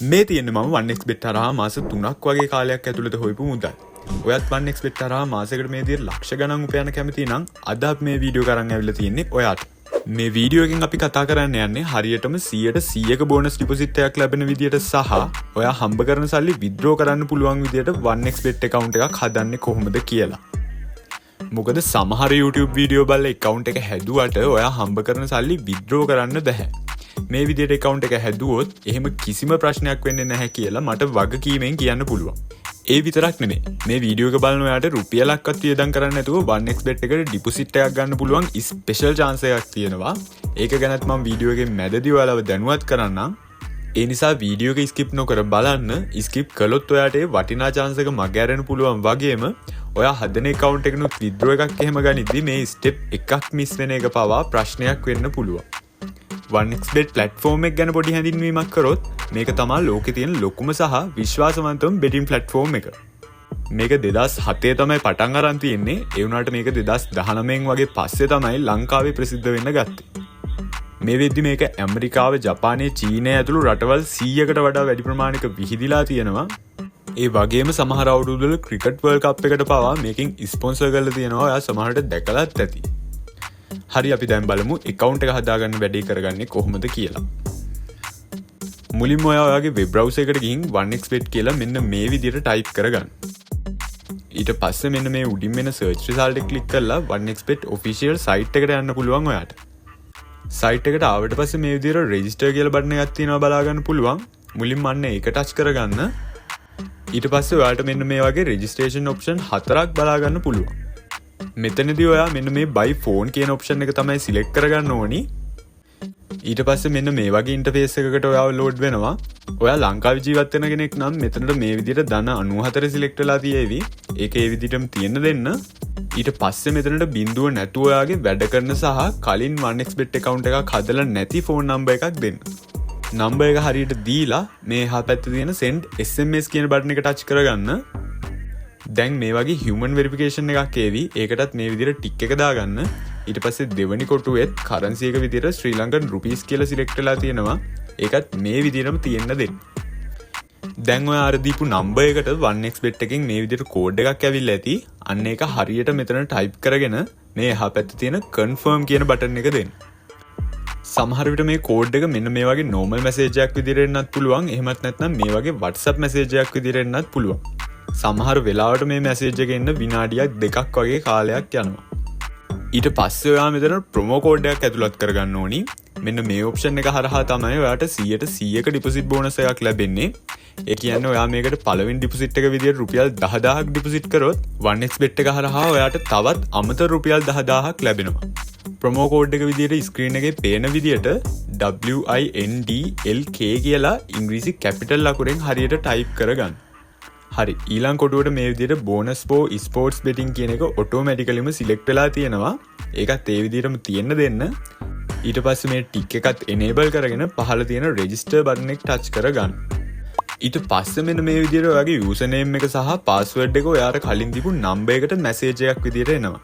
මේ තියෙන්නේ මම 1xbet හරහා මාස 3ක් වගේ කාලයක් ඇතුළත හොයපු මුදල්. ඔයත් 1xbet හරහා මාසෙකට මේ විදිහට ලක්ෂ ගණන් උපයන්න කැමති නම් අද අපි මේ වීඩියෝ කරන් ඇවිල්ලා තියෙන්නේ ඔයාට. මේ වීඩියෝ එකෙන් අපි කතා කරන්න යන්නේ හරියටම 100% බෝනස් ඩිපොසිට් එකක් ලැබෙන විදිහට සහ ඔයා හම්බ කරන සල්ලි විත්ඩ්‍රෝ කරන්න පුළුවන් විදිහට 1xbet account එකක් හදන්නේ කොහොමද කියලා. මොකද සමහර YouTube වීඩියෝ බලලා account එක හැදුවට ඔයා හම්බ කරන සල්ලි විත්ඩ්‍රෝ කරන්න බැහැ. මේ විදිහට account එක හැදුවොත් එහෙම කිසිම ප්‍රශ්නයක් වෙන්නේ නැහැ කියලා මට වගකීමෙන් කියන්න පුළුවන්. ඒ විතරක් නෙමෙයි. මේ වීඩියෝ එක බලන ඔයාට රුපියලක්වත් වියදම් කරන්න නැතුව 1xbet එකට ඩිපොසිට් එකක් ගන්න පුළුවන් ස්පෙෂල් chance එකක් තියෙනවා. ඒක ගැනත් මම වීඩියෝ එකේ මැදදී ඔයාලව දැනුවත් කරන්නම්. ඒ නිසා වීඩියෝ එක skip නොකර බලන්න. skip කළොත් ඔයාට ඒ වටිනා chance එක මග ඇරෙන්න පුළුවන් වගේම ඔයා හදන account එකනොත් withdraw එකක් එහෙම ගනිද්දි මේ step එකක් miss වෙන එක පවා ප්‍රශ්නයක් වෙන්න පුළුවන්. 1xbet platform එක ගැන පොඩි හැඳින්වීමක් කරොත් මේක තමයි ලෝකේ තියෙන ලොකුම සහ විශ්වාසවන්තම betting platform එක. මේක 2007 තමයි පටන් අරන් තියෙන්නේ. ඒ වුණාට මේක 2019 වගේ පස්සේ තමයි ලංකාවේ ප්‍රසිද්ධ වෙන්න ගත්තේ. මේ වෙද්දි මේක ඇමරිකාව, ජපානය, චීනය ඇතුළු රටවල් 100කට වඩා වැඩි ප්‍රමාණයක විහිදිලා තියෙනවා. ඒ වගේම සමහර අවුරුදුවල ක්‍රිකට් වර්ල්ඩ් කප් එකට පවා මේකෙන් ස්පොන්සර් කරලා තියෙනවා. ඔයා සමහරට දැකලාත් ඇති. හරි අපි දැන් බලමු account එක හදාගන්න වැඩේ කරගන්නේ කොහොමද කියලා. මුලින්ම ඔයාගේ web browser එකට ගිහින් 1xbet කියලා මෙන්න මේ විදිහට type කරගන්න. ඊට පස්සේ මෙන්න මේ උඩින් වෙන search result එක click කරලා 1xbet official site එකට යන්න පුළුවන් ඔයාට. site එකට ආවට පස්සේ මේ විදිහට register කියලා button එකක් තියෙනවා බලා ගන්න පුළුවන්. මුලින්ම අන්න ඒක touch කරගන්න. ඊට පස්සේ ඔයාලට මෙන්න මේ වගේ registration option 4ක් බලා ගන්න පුළුවන්. මෙතනදී ඔයා මෙන්න මේ buy phone කියන option එක තමයි select කරගන්න ඕනි. ඊට පස්සේ මෙන්න මේ වගේ interface එකකට ඔයාව load වෙනවා. ඔයා ලංකාවේ ජීවත් වෙන කෙනෙක් නම් මෙතනට මේ විදිහට ධන 94 select වෙලා තියෙවි. ඒක ඒ විදිහටම තියෙන්න දෙන්න. ඊට පස්සේ මෙතනට බිඳුව නැතුව ඔයාගේ වැඩ කරන සහ කලින් 1xbet account එකක් හදලා නැති phone number එකක් දෙන්න. number එක හරියට දීලා මේ එහා පැත්තේ තියෙන send SMS කියන button එක touch කරගන්න. දැන් මේ වගේ human verification එකක් එවි. ඒකටත් මේ විදිහට ටික් එක දාගන්න. ඊට පස්සේ දෙවෙනි කොටුවෙත් currency එක විදිහට Sri Lankan rupees කියලා select වෙලා තියෙනවා. ඒකත් මේ විදිහටම තියෙන්න දෙන්න. දැන් ඔය අර දීපු number එකට 1xbet එකෙන් මේ විදිහට code එකක් ඇවිල්ලා ඇති. අන්න ඒක හරියට මෙතන type කරගෙන මේ එහා පැත්තේ තියෙන confirm කියන button එක දෙන්න. සමහර විට මේ code එක මෙන්න මේ වගේ normal message එකක් විදිහට එන්නත් පුළුවන්. එහෙමත් නැත්නම් මේ වගේ WhatsApp message එකක් විදිහට එන්නත් පුළුවන්. සමහර වෙලාවට මේ මැසේජ් එක එන්න විනාඩියක් දෙකක් වගේ කාලයක් යනවා. ඊට පස්සේ ඔයා මෙතන ප්‍රොමෝ කෝඩ් එකක් ඇතුළත් කරගන්න ඕනි. මෙන්න මේ ඔප්ෂන් එක හරහා තමයි ඔයාට 100% ඩිපොසිට් බෝනස් එකක් ලැබෙන්නේ. ඒ කියන්නේ ඔයා මේකට පළවෙනි ඩිපොසිට් එක විදියට රුපියල් 10000ක් ඩිපොසිට් කරොත් 1xbet එක හරහා ඔයාට තවත් අමතර රුපියල් 10000ක් ලැබෙනවා. ප්‍රොමෝ කෝඩ් එක විදියට ස්ක්‍රීන් එකේ පේන විදියට WINDLK කියලා ඉංග්‍රීසි කැපිටල් ලකුරෙන් හරියට ටයිප් කරගන්න. හරි ඊළඟ කොටුවට මේ විදිහට bonus for sports betting කියන එක ඔටෝමැටිකලිම සිලෙක්ට් වෙලා තියෙනවා. ඒකත් ඒ විදිහටම තියෙන්න දෙන්න. ඊට පස්සේ මේ ටික් එකත් enable කරගෙන පහළ තියෙන register button එක touch කරගන්න. ඊට පස්සේ මෙන්න මේ විදිහට ඔයාගේ user name එක සහ password එක ඔයාට කලින් දීපු number එකට message එකක් විදිහට එනවා.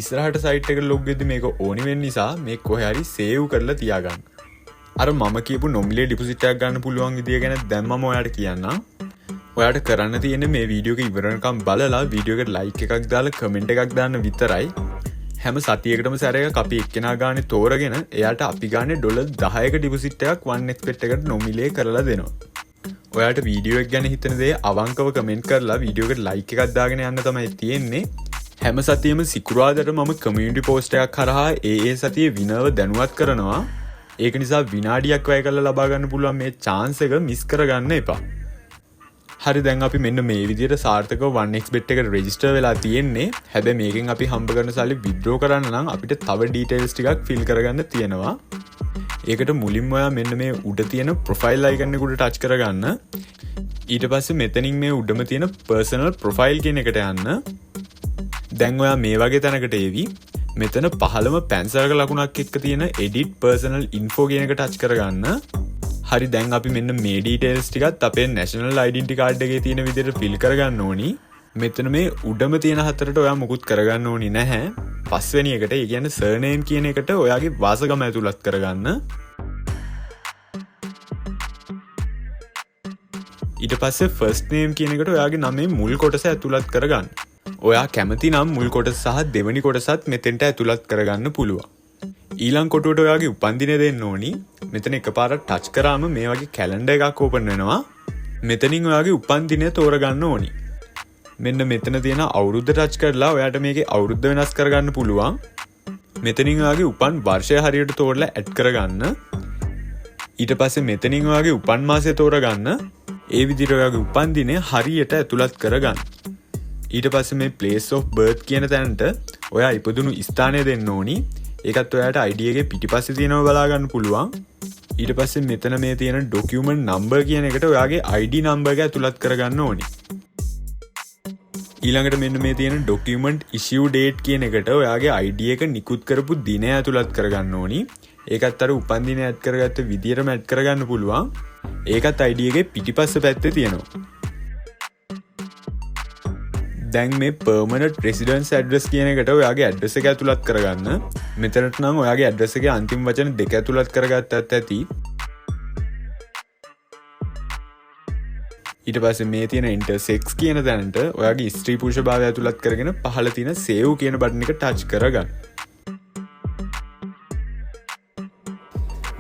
ඉස්සරහට site එකට log වෙද්දි මේක ඕනි වෙන නිසා මේක කොහේ හරි save කරලා තියාගන්න. අර මම කියපු nominal deposit එකක් ගන්න පුළුවන් විදිය ගැන දැන් මම ඔයාට කියන්නම්. ඔයාට කරන්න තියෙන්නේ මේ වීඩියෝ එක ඉවර වෙනකම් බලලා වීඩියෝ එකට ලයික් එකක් දාලා කමෙන්ට් එකක් දාන්න විතරයි. හැම සතියකටම සැරයක අපි එක්කෙනා ගානේ තෝරගෙන එයාට අපි ගානේ $10ක ඩිපොසිට් එකක් 1xbet එකට නොමිලේ කරලා දෙනවා. ඔයාට වීඩියෝ එක ගැන හිතන දේ අවංකව කමෙන්ට් කරලා වීඩියෝ එකට ලයික් එකක් දාගෙන යන්න තමයි තියෙන්නේ. හැම සතියෙම සිකුරාදාට මම කමියුනිටි පෝස්ට් එකක් කරහා ඒ සතියේ විනර්ව දැනුවත් කරනවා. ඒක නිසා විනාඩියක් වැය කරලා ලබා ගන්න පුළුවන් මේ chance එක මිස් කරගන්න එපා. හරි දැන් අපි මෙන්න මේ විදිහට සාර්ථකව 1xbet එකට register වෙලා තියෙන්නේ. හැබැයි මේකෙන් අපි හම්බ කරන සල්ලි withdraw කරන්න නම් අපිට තව details ටිකක් fill කරගන්න තියෙනවා. ඒකට මුලින්ම ඔයා මෙන්න මේ උඩ තියෙන profile icon එකට touch කරගන්න. ඊට පස්සේ මෙතනින් මේ උඩම තියෙන personal profile කියන එකට යන්න. දැන් ඔයා මේ වගේ තැනකට එවි. මෙතන පහළම පැන්සලක ලකුණක් එක්ක තියෙන edit personal info කියන එක touch කරගන්න. හරි දැන් අපි මෙන්න මේ details ටිකත් අපේ national identity card එකේ තියෙන විදිහට fill කරගන්න ඕනි. මෙතන මේ උඩම තියෙන හතරට ඔයා මුකුත් කරගන්න ඕනි නැහැ. පස්වෙනි එකට ඒ කියන්නේ surname කියන එකට ඔයාගේ වාසගම ඇතුළත් කරගන්න. ඊට පස්සේ ෆස්ට් නේම් කියන එකට ඔයාගේ නමේ මුල් කොටස ඇතුළත් කරගන්න. ඔයා කැමති නම් මුල් කොටස සහ දෙවෙනි කොටසත් මෙතෙන්ට ඇතුළත් කරගන්න පුළුවන්. ඊළඟ කොටුවට ඔයාගේ උපන්දිනය දෙන්න ඕනි. මෙතන එකපාරට ටච් කරාම මේ වගේ කැලෙන්ඩර් එකක් ඕපන් වෙනවා. මෙතනින් ඔයාගේ උපන්දිනය තෝරගන්න ඕනි. මෙන්න මෙතන තියෙන අවුරුද්ද ටච් කරලා ඔයාට මේකේ අවුරුද්ද වෙනස් කරගන්න පුළුවන්. මෙතනින් ඔයාගේ උපන් වර්ෂය හරියට තෝරලා ඇඩ් කරගන්න. ඊට පස්සේ මෙතනින් ඔයාගේ උපන් මාසය තෝරගන්න. ඒ විදිහට ඔයාගේ උපන්දිනය හරියට ඇතුළත් කරගන්න. ඊට පස්සේ මේ place of birth කියන තැනට ඔයා ඉපදුණු ස්ථානය දෙන්න ඕනි. ඒකත් ඔයාට ID එකේ පිටිපස්සේ තියෙනව බලා ගන්න පුළුවන්. ඊට පස්සේ මෙතන මේ තියෙන document number කියන එකට ඔයාගේ ID number එක ඇතුළත් කරගන්න ඕනි. ඊළඟට මෙන්න මේ තියෙන document issue date කියන එකට ඔයාගේ ID එක නිකුත් කරපු දිනය ඇතුළත් කරගන්න ඕනි. ඒකත් අර උපන්දිනය ඇඩ් කරගත්ත විදියටම ඇඩ් කරගන්න පුළුවන්. ඒකත් ID එකේ පිටිපස්ස පැත්තේ තියෙනවා. දැන් මේ permanent residence address කියන එකට ඔයාගේ address එක ඇතුළත් කරගන්න. මෙතනට නම් ඔයාගේ address එකේ අන්තිම වචන දෙක ඇතුළත් කරගත්තත් ඇති. ඊට පස්සේ මේ තියෙන intersex කියන තැනට ඔයාගේ ස්ත්‍රී පුරුෂ භාවය ඇතුළත් කරගෙන පහළ තියෙන save කියන බටන් එක touch කරගන්න.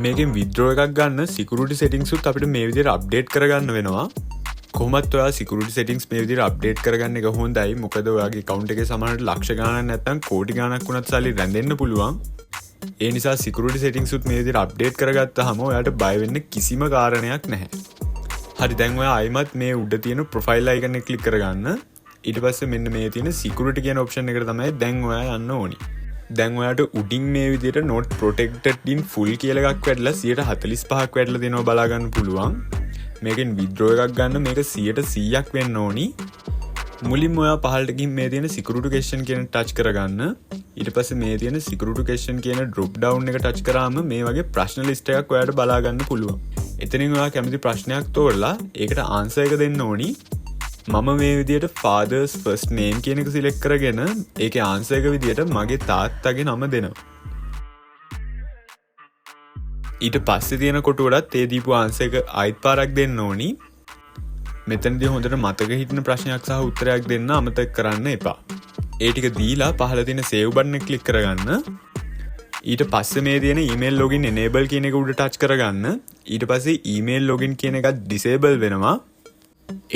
මේකෙන් withdraw එකක් ගන්න security settings උත් අපිට මේ විදිහට update කරගන්න වෙනවා. කොහොමත් ඔයා security settings මේ විදිහට update කරගන්න එක හොඳයි. මොකද ඔයාගේ account එකේ සමහරට ලක්ෂ ගණනක් නැත්නම් කෝටි ගණනක් වුණත් සල්ලි රැඳෙන්න පුළුවන්. ඒ නිසා security settings උත් මේ විදිහට update කරගත්තාම ඔයාට බය වෙන්න කිසිම කාරණයක් නැහැ. හරි දැන් ඔයා ආයිමත් මේ උඩ තියෙන profile icon එක click කරගන්න. ඊට පස්සේ මෙන්න මේ තියෙන security කියන option එකට තමයි දැන් ඔයා යන්න ඕනි. දැන් ඔයාට උඩින් මේ විදිහට not protected in full කියලා එකක් වැඩිලා 145ක් වැඩිලා දෙනවා බලා ගන්න පුළුවන්. මේකෙන් withdraw එකක් ගන්න මේක 100%ක් වෙන්න ඕනි. මුලින්ම ඔයා පහළට ගිහින් මේ තියෙන security question කියන touch කරගන්න. ඊට පස්සේ මේ තියෙන security question කියන drop down එක touch කරාම මේ වගේ ප්‍රශ්න list එකක් ඔයාට බලා ගන්න පුළුවන්. එතනින් ඔයා කැමති ප්‍රශ්නයක් තෝරලා ඒකට answer එක දෙන්න ඕනි. මම මේ විදිහට father's first name කියන එක select කරගෙන ඒකේ answer එක විදිහට මගේ තාත්තගේ නම දෙනවා. ඊට පස්සේ තියෙන කොටුවටත් ඒ දීපු answer එක ආයිත් පාරක් දෙන්න ඕනි. මෙතනදී හොඳට මතක හිටින ප්‍රශ්නයක් සහ උත්තරයක් දෙන්න අමතක කරන්න එපා. ඒ ටික දීලා පහළ තියෙන save button එක click කරගන්න. ඊට පස්සේ මේ තියෙන email login enable කියන එක උඩ touch කරගන්න. ඊට පස්සේ email login කියන එකත් disable වෙනවා.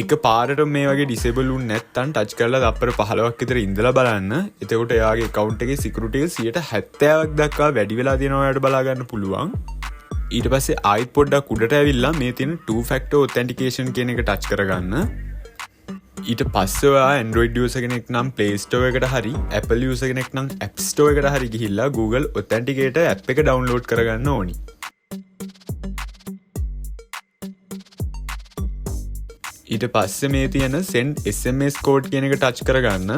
එක පාරට මේ වගේ disable වුනේ නැත්නම් touch කරලා තප්පර 15ක් විතර ඉඳලා බලන්න. එතකොට එයාගේ account එකේ security එක 70%ක් දක්වා වැඩි වෙලා තියෙනවා ඔයාලට බලා ගන්න පුළුවන්. ඊට පස්සේ ආයිත් පොඩ්ඩක් උඩට ඇවිල්ලා මේ තියෙන two factor authentication කියන එක touch කරගන්න. ඊට පස්සේ ඔයා Android user කෙනෙක් නම් Play Store එකට හරි Apple user කෙනෙක් නම් App Store එකට හරි ගිහිල්ලා Google Authenticator app එක download කරගන්න ඕනි. ඊට පස්සේ මේ තියෙන send SMS code කියන එක touch කරගන්න.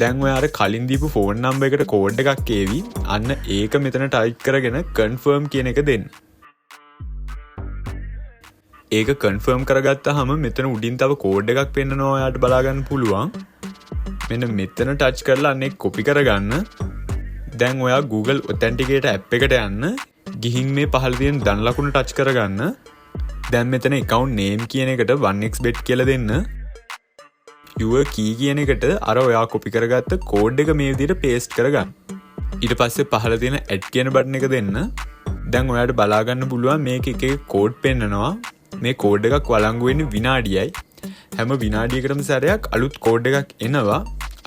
දැන් ඔයාට කලින් දීපු phone number එකට code එකක් ඒවි. අන්න ඒක මෙතන type කරගෙන confirm කියන එක දෙන්න. ඒක confirm කරගත්තාම මෙතන උඩින් තව code එකක් පෙන්නනවා ඔයාට බලා ගන්න පුළුවන්. මෙන්න මෙතන touch කරලා අන්න ඒක copy කරගන්න. දැන් ඔයා Google Authenticator app එකට යන්න. ගිහින් මේ පහළ තියෙන ධන ලකුණ touch කරගන්න. දැන් මෙතන account name කියන එකට 1xbet කියලා දෙන්න. your key කියන එකට අර ඔයා copy කරගත්ත code එක මේ විදිහට paste කරගන්න. ඊට පස්සේ පහළ තියෙන add කියන button එක දෙන්න. දැන් ඔයාට බලා ගන්න පුළුවන් මේක එක එක code පෙන්නනවා. මේ code එකක් වළංගු වෙන්නේ විනාඩියයි. හැම විනාඩියකටම සැරයක් අලුත් code එකක් එනවා.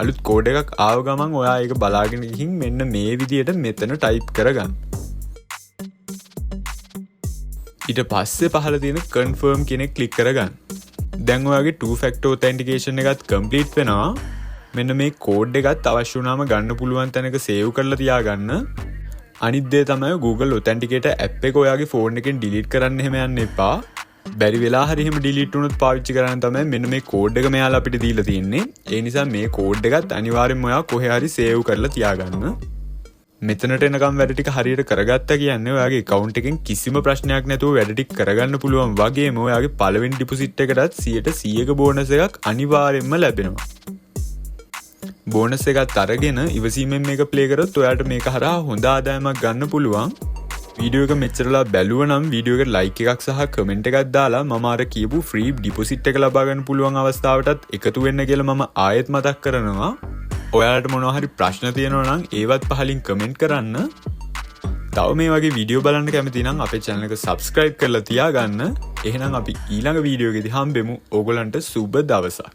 අලුත් code එකක් ආව ගමන් ඔයා ඒක බලාගෙන ගිහින් මෙන්න මේ විදිහට මෙතන type කරගන්න. ඊට පස්සේ පහළ තියෙන confirm කියන එක click කරගන්න. දැන් ඔයාගේ two factor authentication එකත් complete වෙනවා. මෙන්න මේ code එකත් අවශ්‍ය වුණාම ගන්න පුළුවන් තැනක save කරලා තියාගන්න. අනිත් දේ තමයි Google Authenticator app එක ඔයාගේ phone එකෙන් delete කරන්න එහෙම යන්න එපා. බැරි වෙලා හරි එහෙම delete වුණොත් පාවිච්චි කරන්න තමයි මෙන්න මේ code එක මෙයාලා අපිට දීලා තියෙන්නේ. ඒ නිසා මේ code එකත් අනිවාර්යෙන්ම ඔයා කොහේ හරි save කරලා තියාගන්න. මෙතනට එනකම් වැඩ ටික හරියට කරගත්තා කියන්නේ ඔයාගේ account එකෙන් කිසිම ප්‍රශ්නයක් නැතුව වැඩ ටික කරගන්න පුළුවන් වගේම ඔයාගේ පළවෙනි deposit එකටත් 100%ක bonus එකක් අනිවාර්යෙන්ම ලැබෙනවා. bonus එකත් අරගෙන ඉවසීමෙන් මේක play කරොත් ඔයාට මේක හරහා හොඳ ආදායමක් ගන්න පුළුවන්. වීඩියෝ එක මෙච්චරලා බැලුව නම් වීඩියෝ එකට ලයික් එකක් සහ කමෙන්ට් එකක් දාලා මම අර කියපු ෆ්‍රී ඩිපොසිට් එක ලබා ගන්න පුළුවන් අවස්ථාවටත් එකතු වෙන්න කියලා මම ආයෙත් මතක් කරනවා. ඔයාලට මොනවා හරි ප්‍රශ්න තියෙනවා නම් ඒවත් පහලින් කමෙන්ට් කරන්න. තව මේ වගේ වීඩියෝ බලන්න කැමති නම් අපේ channel එක subscribe කරලා තියාගන්න. එහෙනම් අපි ඊළඟ වීඩියෝ එකේදී හම්බෙමු. ඕගොල්ලන්ට සුබ දවසක්.